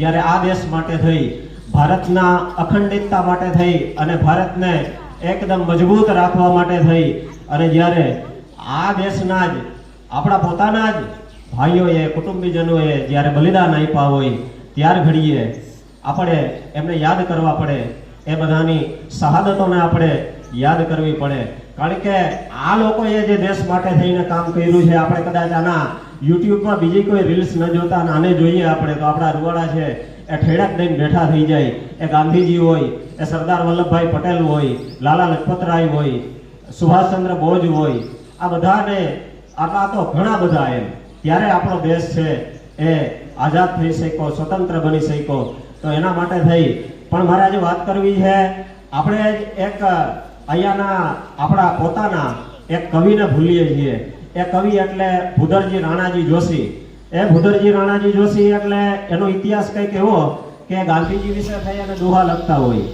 જ્યારે આ દેશ માટે થઈ, ભારતના અખંડિતતા માટે થઈ અને ભારતને એકદમ મજબૂત રાખવા માટે થઈ અને જ્યારે આ દેશના જ આપણા પોતાના જ ભાઈઓએ, કુટુંબીજનોએ જ્યારે બલિદાન આપ્યા હોય ત્યાર ઘડીએ આપણે એમને યાદ કરવા પડે, એ બધાની શહાદતોને આપણે યાદ કરવી પડે. કારણ કે આ લોકોએ જે દેશ માટે થઈને કામ કર્યું છે, આપણે કદાચ આના યુટ્યુબમાં બીજી કોઈ રીલ્સ ન જોતા અને આને જોઈએ આપણે તો આપણા રૂવાડા છે એ ઠેડાક દઈને બેઠા થઈ જાય. એ ગાંધીજી હોય, એ સરદાર વલ્લભભાઈ પટેલ હોય, લાલા લજપતરાય હોય, સુભાષચંદ્ર બોઝ હોય, આ બધાને આટલા તો ઘણા બધા એમ ત્યારે આપણો દેશ છે એ આઝાદ થઈ શક્યો, સ્વતંત્ર બની શક્યો. તો એના માટે થઈ પણ મારે આજે વાત કરવી છે. આપણે એક અહીંયાના આપણા પોતાના એક કવિને ભૂલીએ છીએ. એ કવિ એટલે ભૂદરજી રાણાજી જોશી. એ ભૂદરજી રાણાજી જોશી એટલે એનો ઇતિહાસ કંઈક એવો કે ગાંધીજી વિશે થઈ અને દુહા લખતા હોય.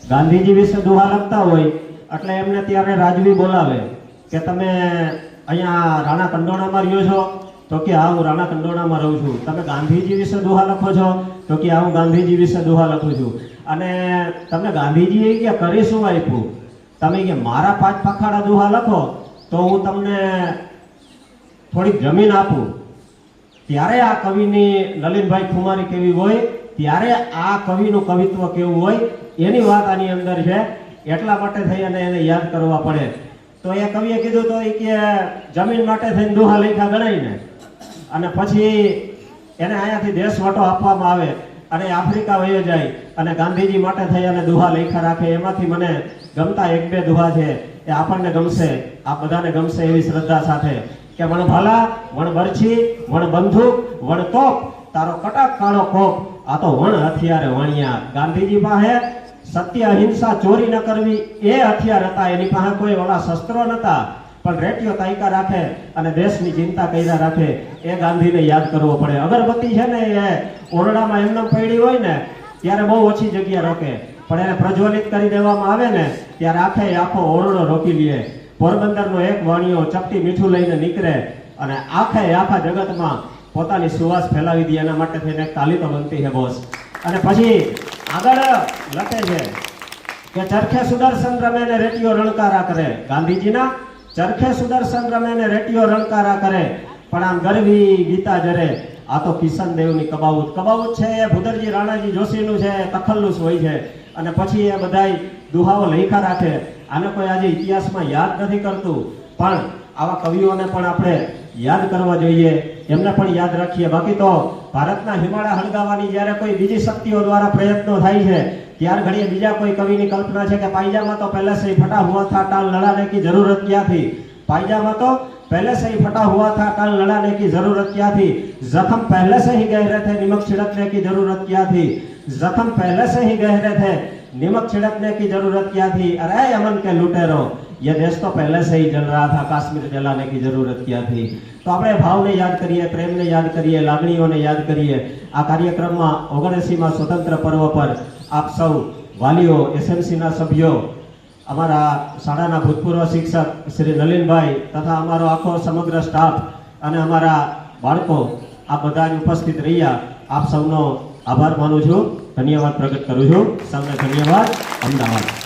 ગાંધીજી વિશે દુહા લખતા હોય એટલે એમને ત્યારે રાજવી બોલાવે કે તમે અહીંયા રાણા કંડોણામાં રહ્યો છો? તો કે હા, હું રાણા કંડોણામાં રહું છું. તમે ગાંધીજી વિશે દુહા લખો છો? તો કે હા, હું ગાંધીજી વિશે દુહા લખું છું. અને તમને ગાંધીજીએ કે કરી શું આપ્યું? તમે કે મારા 5 પખાડા દુહા લખો તો હું તમને થોડીક જમીન આપું. ત્યારે આ કવિની લલિતભાઈ ખુમારી કેવી હોય, ત્યારે આ કવિનું કવિત્વ કેવું હોય, એની વાત આની અંદર છે. એટલા માટે થઈ અને એને યાદ કરવા પડે. તો એ કવિએ કીધું તો એ કે જમીન માટે થઈને દુહા લખ્યા ગણાઈને અને પછી એને અહીંયાથી દેશ વાટો આપવામાં આવે અને આફ્રિકા વયો જાય અને ગાંધીજી માટે થઈ અને દુહા લખ્યા રાખે. એમાંથી મને ગમતા 1-2 દુહા છે એ આપણને ગમશે, આ બધાને ગમશે એવી શ્રદ્ધા સાથે કે વણ ભાલા, વણ બરછી, વણ બંદૂક, વણ તોપ, તારો કટાક કાળો કોપ, આ તો વણ હથિયારે વણિયા. ગાંધીજી પાસે સત્ય, અહિંસા, ચોરી ન કરવી એ હથિયાર હતા. એની પાસે કોઈ ઓલા શસ્ત્રો નતા, પણ રેટીઓ તાયકા રાખે અને દેશની ચિંતા કર્યા રાખે. એ ગાંધીને યાદ કરવો પડે. અગરબત્તી છે ને એ ઓરડામાં એમને પડી હોય ને ત્યારે બહુ ઓછી જગ્યા રોકે, પણ એને પ્રજ્વલિત કરી દેવામાં આવે ને ત્યારે આખો ઓરડો રોકી લે. પોરબંદરનો એક વાણિયો ચપટી મીઠું લઈને નીકળે અને આખા જગતમાં પોતાની સુવાસ ફેલાવી દે. એના માટે થઈને તાલી તો બનતી છે બોસ. અને પછી આગળ લખે છે કે ચરખે સુદર્શન રમે ને રેટીઓ રણકારા કરે. ગાંધીજીના ચરખે સુદર્શન રમે ને રેટીઓ રણકારા કરે, પણ આમ ગરવી ગીતા જરે, આ તો કિશન દેવની કબાઉત. કબાઉત છે એ ભૂદરજી રાણાજી જોશીનું છે, તખલ્લુસ હોય છે. અને પછી એ બધાય દુહાઓ લખ્યા રાખે. આને કોઈ આજે ઇતિહાસમાં યાદ નથી કરતું, પણ આવા કવિઓને પણ આપણે યાદ કરવા જોઈએ, એમને પણ યાદ રાખીએ. બાકી તો ભારતના હિમાલય હળગાવવાની જ્યારે કોઈ બીજી શક્તિઓ દ્વારા પ્રયત્નો થાય છે ત્યાર ઘડીએ બીજા કોઈ કવિની કલ્પના છે કે પાયજામા તો પહેલે સે ફટા હુઆ થા, टाल लड़ाने की जरूरत क्या थी. पायजामा तो पहले से ही फटा हुआ था, टाल लड़ाने की जरूरत क्या थी. जख्म पहले से ही गहरे थे, नमक छिड़कने की जरूरत क्या थी. जख्म पहले से ही गहरे थे, नमक छिड़कने की जरूरत क्या थी. अरे अमन के लुटेरो, ये देश तो पहले से ही जल रहा था, काश्मीर जलाने की जरूरत क्या थी. तो આપણે ભાવને યાદ કરીએ, પ્રેમને યાદ કરીએ, લાગણીઓને યાદ કરીએ. આ કાર્યક્રમમાં 79મા સ્વતંત્ર પર્વ પર આપ સૌ વાલીઓ, એસએમસીના સભ્યો, અમારા શાળાના ભૂતપૂર્વ શિક્ષક શ્રી નલિનભાઈ તથા અમારો આખો સમગ્ર સ્ટાફ અને અમારા બાળકો આ બધા જ ઉપસ્થિત રહ્યા. આપ સૌનો આભાર માનું છું, ધન્યવાદ પ્રગટ કરું છું. સૌને ધન્યવાદ. અમદાવાદ.